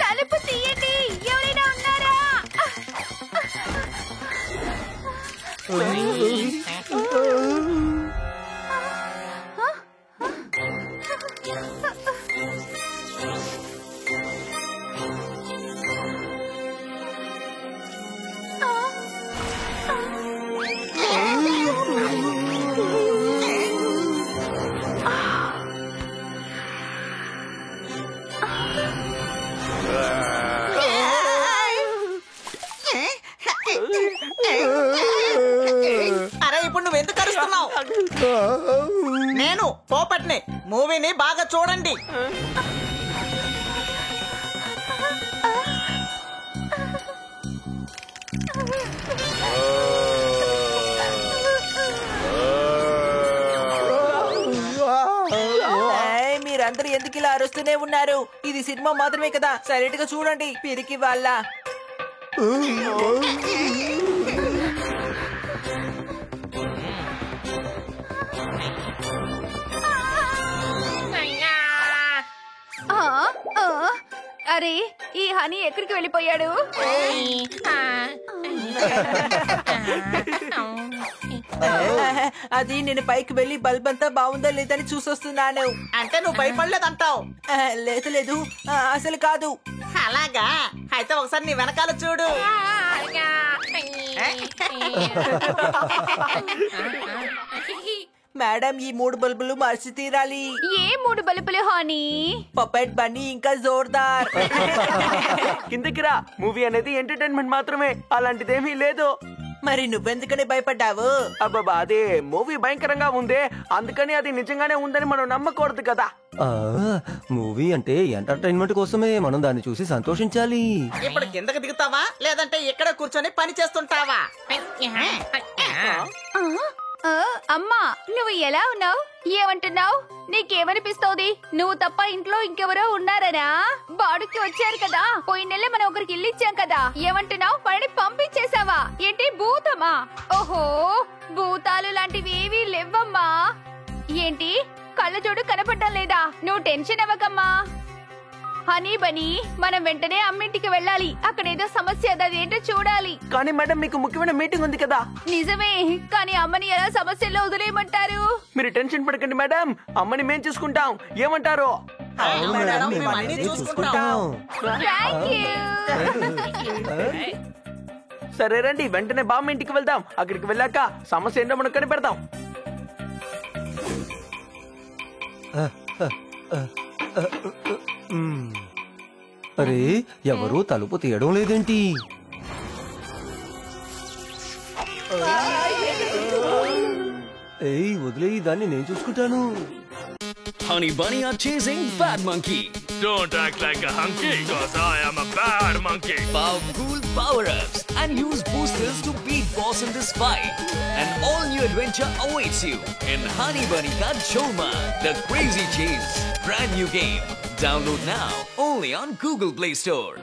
తలుపు తీయండి, ఎవరైనా ఉన్నారా? అరే ఇప్పుడు నువ్వు ఎందుకు అరుస్తున్నావు? నేను పోపట్ని. మూవీని బాగా చూడండి. మీరందరూ ఎందుకు ఇలా అరుస్తూనే ఉన్నారు? ఇది సినిమా మాత్రమే కదా, సైలెంట్ గా చూడండి. పిరికి వాళ్ళ అరే, ఈ హనీ ఎక్కడికి వెళ్ళిపోయాడు? అది నేను పైకి వెళ్ళి బల్బ్ అంతా బాగుందా లేదని చూసొస్తున్నాను. అంటే నువ్వు భయపడలేదంటావు? లేదు లేదు, అసలు కాదు. అలాగా? అయితే ఒకసారి నీ వెనకాల చూడు. మేడం, ఈ 3 బల్బులు మార్చి తీరాలి. ఏ 3 బల్బులు హనీ? పపెట్ బన్నీ ఇంకా జోర్దార్. కిందకి రా. మూవీ అనేది ఎంటర్టైన్మెంట్ మాత్రమే, అలాంటిదేమీ లేదు. మరి నువ్వెందుకని భయపడ్డావు? అబ్బాబా, అదే మూవీ భయంకరంగా ఉందే, అందుకని అది నిజంగానే ఉందని మనం నమ్మకూడదు కదా. మూవీ అంటే ఎంటర్టైన్మెంట్ కోసమే, మనం దాన్ని చూసి సంతోషించాలి. ఇప్పుడు కిందకి దిగుతావా లేదంటే ఇక్కడ కూర్చొని పని చేస్తుంటావా? అమ్మా, నువ్వు ఎలా ఉన్నావు? ఏమంటున్నావు? నీకేమనిపిస్తోంది? నువ్వు తప్ప ఇంట్లో ఇంకెవరో ఉన్నారనా? బాడుకి వచ్చారు కదా, పోయిన నెల మనం ఒకరికి ఇల్లు ఇచ్చాం కదా. ఏమంటున్నావు? పని పంపించేసావా? ఏంటి భూతమా? ఓహో, భూతాలు లాంటివి ఏవీ లేవమ్మా. ఏంటి కళ్ళజోడు కనపడటం లేదా? నువ్వు టెన్షన్ అవ్వకమ్మా. హనీ బనీ, మనం వెంటనే అమ్మింటికి వెళ్ళాలి. అక్కడేదో సమస్య, అదేంటో చూడాలి. కానీ మేడం, మీకు ముఖ్యమైన మీటింగ్ ఉంది కదా. నిజమే, కానీ అమ్మని ఎలా సమస్యలో వదిలేయమంటారు? మీరు టెన్షన్ పడకండి మేడం, అమ్మని మేం చూసుకుంటాం. ఏమంటారు? మేము అన్నీ చూసుకుంటాం. Thank you. సరే రండి, వెంటనే బామ్మ ఇంటికి వెళ్దాం. అక్కడికి వెళ్ళాక సమస్య ఏంటో మనం కనిపెడతాం. అరే, ఎవరూ తలుపు తీయడం లేదేంటి? ఏయ్, వదిలేయి, దాన్ని నేను చూసుకుంటాను. Honey Bunny are chasing Bad Monkey. Don't act like a hunky, cause I am a bad monkey. Powerful power-ups and use boosters to beat boss in this fight. An all-new adventure awaits you in Honey Bunny Ka Choma, The Crazy Chase. Brand new game. Download now only on Google Play Store.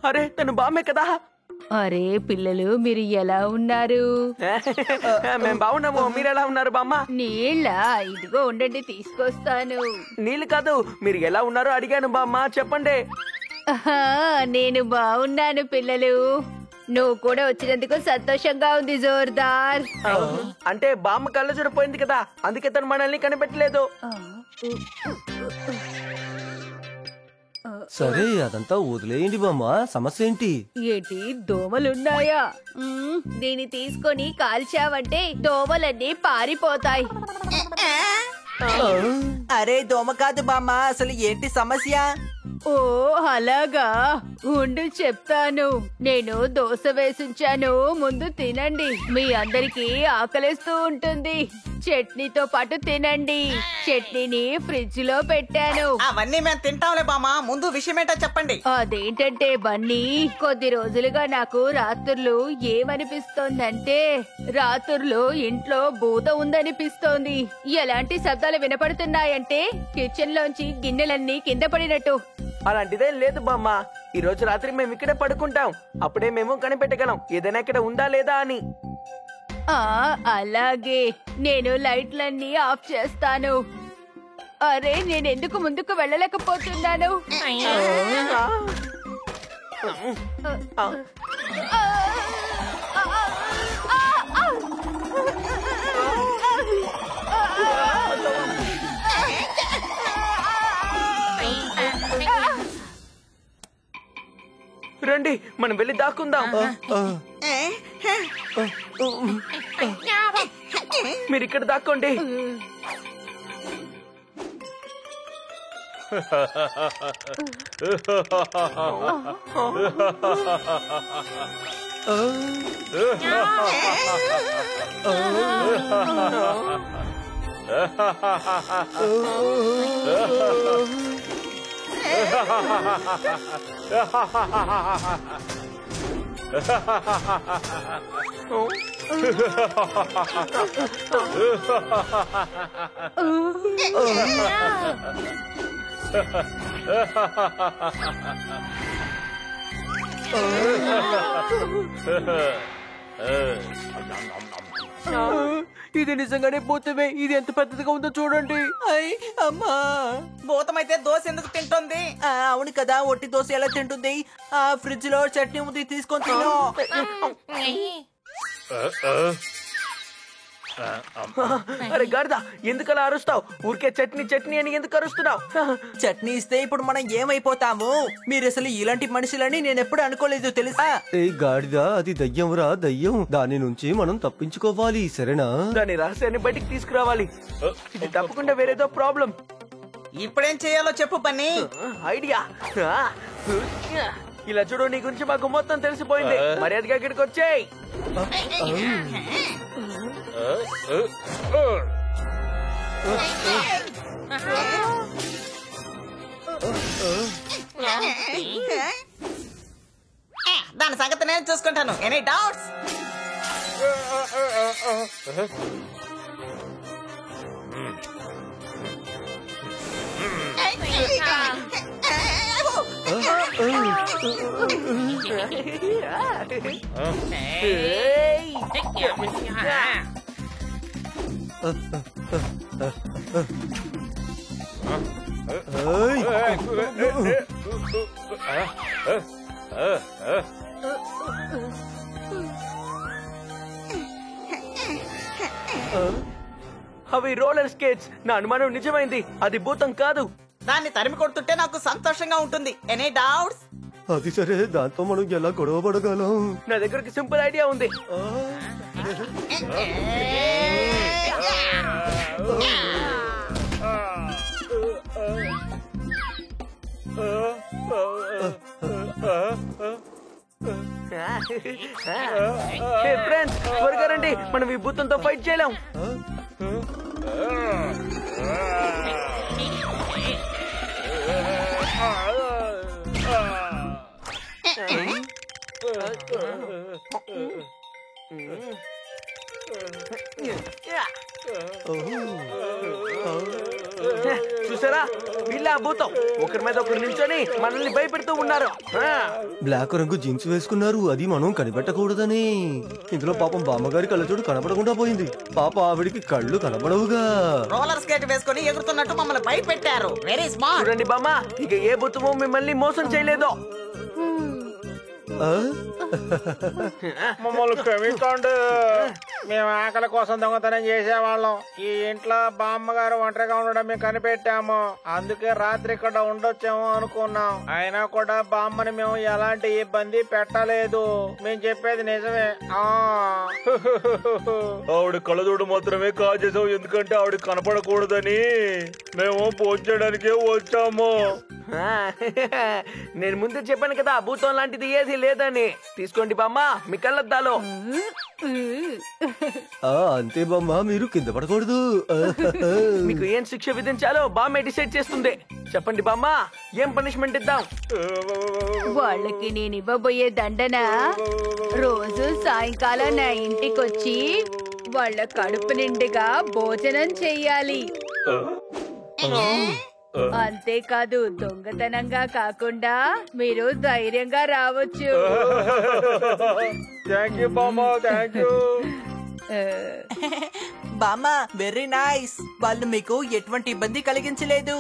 అరే, తను బామ్మే కదా. అరే పిల్లలు, మీరు ఎలా ఉన్నారు? మేము బాగున్నాము. మీరు ఎలా ఉన్నారు బామ్మ? నీళ్ళ ఇదిగో ఉండండి, తీసుకొస్తాను. నీళ్ళు కాదు, మీరు ఎలా ఉన్నారో అడిగాను బామ్మ, చెప్పండి. నేను బాగున్నాను పిల్లలు. నువ్వు కూడా వచ్చినందుకు సంతోషంగా ఉంది జోర్దార్. అంటే బామ్మ కళ్ళ చూడిపోయింది కదా, అందుకే తను మనల్ని కనిపెట్టలేదు. సరే, అదంతా వదిలేయండి బామ్మ. సమస్య ఏంటి? ఏంటి, దోమలున్నాయా? దీన్ని తీసుకొని కాల్చావంటే దోమలన్నీ పారిపోతాయి. అరే, దోమ కాదు బామ్మ, అసలు ఏంటి సమస్య? ఓ అలాగా, ఉండు చెప్తాను. నేను దోశ వేసించాను, ముందు తినండి. మీ అందరికీ ఆకలిస్తూ ఉంటుంది. చట్నీతో పాటు తినండి. చట్నీని ఫ్రిడ్జ్ లో పెట్టాను. అవన్నీ మేము తింటాంలే బామ్మ, ముందు విషయం ఏంటో చెప్పండి. అదేంటంటే బన్నీ, కొద్ది రోజులుగా నాకు రాత్రులు ఏమనిపిస్తోందంటే రాత్రులు ఇంట్లో భూత ఉందనిపిస్తోంది. ఎలాంటి శబ్దాలు వినపడుతున్నాయంటే కిచెన్ లోంచి గిన్నెలన్నీ కింద పడినట్టు. అలాంటిదేం లేదు బామ్మ. ఈ రోజు రాత్రి మేము ఇక్కడే పడుకుంటాం. అప్పుడే మేము కనిపెట్టగలం ఏదైనా ఇక్కడ ఉందా లేదా అని. అలాగే, నేను లైట్లన్నీ ఆఫ్ చేస్తాను. అరే, నేనెందుకు ముందుకు వెళ్ళలేకపోతున్నాను? రండి, మనం వెళ్ళి దాక్కుందాం. మీరు ఇక్కడ దాక్కోండి. ఇది నిజంగానే భూతమే. ఇది ఎంత పెద్దదిగా ఉందో చూడండి. అమ్మా, భూతమైతే దోశ ఎందుకు తింటుంది? అవును కదా, ఒట్టి దోశ ఎలా తింటుంది? ఫ్రిడ్జ్ లో చట్నీ ఉంది, తీసుకొని తిను. అరే గాడిద, ఎందుకలా అరుస్తావు? ఊరికే చట్నీ చట్నీ అని ఎందుకు అరుస్తున్నావు? చట్నీ ఇస్తే ఇప్పుడు మనం ఏమైపోతాము? మీరు అసలు ఇలాంటి మనుషులని నేను ఎప్పుడు అనుకోలేదు తెలుసా? ఏ గాడిద, అది దయ్యంరా, దయ్యం. దాని నుంచి మనం తప్పించుకోవాలి, సరేనా? దాని రహస్యాన్ని బయటికి తీసుకురావాలి. ఇది తప్పకుండా వేరేదో ప్రాబ్లం. ఇప్పుడేం చేయాలో చెప్పు బన్నీ. ఐడియా. ఇలా చూడు, నీ గురించి మాకు మొత్తం తెలిసిపోయింది. మర్యాదగా ఇక్కడికి వచ్చేయ్. దాని సంగతి నేను చూసుకుంటాను. Any doubts? అవి రోలర్ స్కేట్స్. నా అనుమానం నిజమైంది, అది భూతం కాదు. దాన్ని తరిమి కొడుతుంటే నాకు సంతోషంగా ఉంటుంది. Any doubts? అది సరే, దాంతో మనం ఎలా గొడవ పడగలం? నా దగ్గర సింపుల్ ఐడియా ఉంది. ఫ్రెండ్స్, త్వరగా రండి, మనం ఈ భూతంతో ఫైట్ చేయలేం. చూసారా, వీళ్ళ భూతం ఒకరి మీద ఒకరు నిల్చొని మనల్ని భయపెడుతూ ఉన్నారు. బ్లాక్ రంగు జీన్స్ వేసుకున్నారు, అది మనం కనిపెట్టకూడదని. ఇందులో పాపం బామ్మగారి కళ్ళజోడు కనపడకుండా పోయింది. పాప ఆవిడికి కళ్ళు కనపడవుగా. రోలర్ స్కేట్ వేసుకొని ఎగురుతున్నట్టు మమ్మల్ని భయపెట్టారు. Very smart. చూడండి బామ్మ, ఇక ఏ భూతమో మిమ్మల్ని మోసం చేయలేదు. మమ్మల్ని క్షమించండి. మేము ఆకలి కోసం దొంగతనం చేసేవాళ్ళం. ఈ ఇంట్లో బామ్మగారు ఒంటరిగా ఉండడం మేము కనిపెట్టాము. అందుకే రాత్రి ఇక్కడ ఉండొచ్చేమో అనుకున్నాం. అయినా కూడా బామ్మని మేము ఎలాంటి ఇబ్బంది పెట్టలేదు. మేము చెప్పేది నిజమే. ఆవిడ కళ్ళజోడు మాత్రమే కాజేసాం, ఎందుకంటే ఆవిడ కనపడకూడదని. మేము భోజనం చేయడానికే వచ్చాము. ఆ, నేను ముందే చెప్పాను కదా భూతం లాంటిది ఏది లేదని. తీసుకోండి బామ్మ మీ కళ్ళద్దాలో. అంతే బామ్మ, మీరు కింద పడకూడదు. మీకు ఏం శిక్ష విధించాలో బామ్మే డిసైడ్ చేస్తుంది. చెప్పండి బామ్మ, ఏం పనిష్మెంట్ ఇద్దాం? వాళ్ళకి నేను ఇవ్వబోయే దండన రోజు సాయంకాలం నా ఇంటికొచ్చి వాళ్ళ కడుపు నిండుగా భోజనం చెయ్యాలి. అంతేకాదు, దొంగతనంగా కాకుండా మీరు ధైర్యంగా రావచ్చు. థ్యాంక్ యూ బామ్మ, థ్యాంక్ యూ. బామ్మ వెరీ నైస్. వాళ్ళు మీకు ఎటువంటి ఇబ్బంది కలిగించలేదు.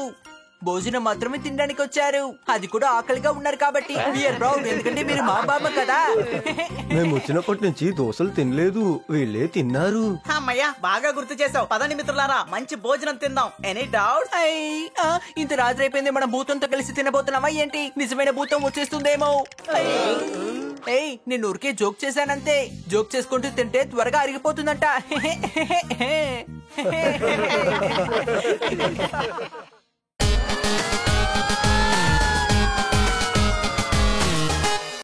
భోజనం మాత్రమే తినడానికి వచ్చారు, అది కూడా ఆకలిగా ఉన్నారు కాబట్టి. వీఆర్ ప్రౌడ్, ఎందుకంటే మీరు మా బామ్మ కదా. మేము వచ్చినప్పటి నుంచి దోశలు తినలేదు, వీళ్ళే తిన్నారు. అమ్మయ్యా, బాగా గుర్తు చేసావు. పదండి మిత్రులారా, మంచి భోజనం తిందాం. Any doubt? ఇంత రాత్రి అయిపోయింది, మనం భూతంతో కలిసి తినబోతున్నామా ఏంటి? నిజమైన భూతం వచ్చేస్తుందేమో. ఏయ్, నేను ఊరికే జోక్ చేశానంతే. జోక్ చేసుకుంటూ తింటే త్వరగా అరిగిపోతుందంట.